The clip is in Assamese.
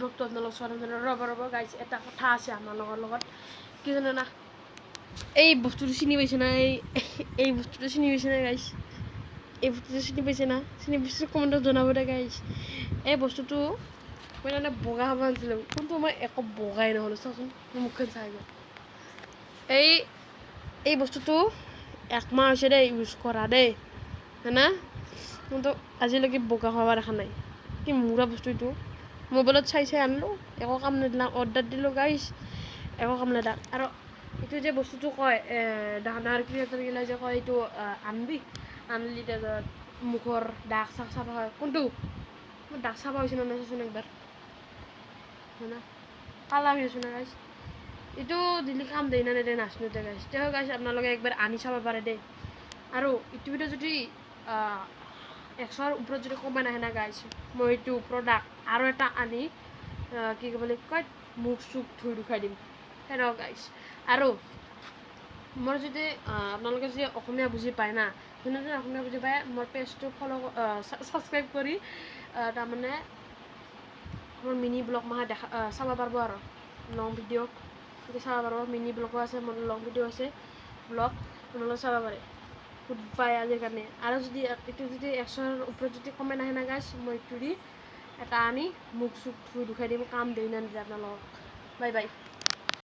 ব্লগটো আপোনালোক চোৱাৰ ৰ'ব গাইছ এটা কথা আছে আপোনালোকৰ লগত কি জানে না এই বস্তুটো চিনি পাইছে না এই বস্তুটো চিনি পাইছে না গাইছ এই বস্তুটো চিনি পাইছে না চিনি পাইছে কমেণ্টত জনাব দে গাইছ এই বস্তুটো মই মানে বগা হ'ব আনিছিলোঁ কিন্তু মই একো বগাই নহ'লোঁ চাওকচোন মোৰ মুখখন চাই গ'ল এই বস্তুটো একমাহ হৈছে দেই ইউজ কৰা দেই হয়না কিন্তু আজিলৈকে বগা হোৱা দেখা নাই কি মূৰা বস্তু এইটো মোবাইলত চাই আনিলোঁ একো কাম নিদিলাম অৰ্ডাৰ দিলোঁ গাইছ একো কাম নিদিলাক আৰু এইটো যে বস্তুটো কয় ডাঙৰ ক্ৰিয়েটৰগিলা যে কয় এইটো আনবি আনলি তাৰপিছত মুখৰ দাগ চাগ চাফা হয় কোনটো মোৰ দাগ চাফা হৈছে নে চাচোন একবাৰ হয়না কালা হৈ আছোঁ না গাইছ এইটো দিলে কাম দেই না নেদে নাচনো দে গাইছ তেওঁ গাইছ আপোনালোকে একবাৰ আনি চাব পাৰে দেই আৰু এইটো ভিডিঅ' যদি 100ৰ ওপৰত যদি কমেণ্ট আহে না গাইছ মই এইটো প্ৰডাক্ট আৰু এটা আনি কি বুলি কয় মুখ চুখ ধুই দুখাই দিম সেনেকুৱা গাইছ আৰু মোৰ যদি আপোনালোকে যদি অসমীয়া বুজি পায় না যোনে যোনে অসমীয়া বুজি পায় মোৰ পেজটো ফ'ল' ছাবস্ক্ৰাইব কৰি তাৰমানে মোৰ মিনি ব্লগ মাহে চাব পাৰিব আৰু লং ভিডিঅ' এতিয়া চাব পাৰিব মিনি ব্লগো আছে মোৰ লং ভিডিঅ' আছে ব্লগ আপোনালোকে চাব পাৰে গুড বাই আজিৰ কাৰণে আৰু যদি এইটো যদি 100ৰ ওপৰত যদি কমেণ্ট আহে না গাইছ মই এইটো দি এটা আনি মুখ চুখ ধুই দুখাই দিম কাম দেই না আপোনালোকক বাই বাই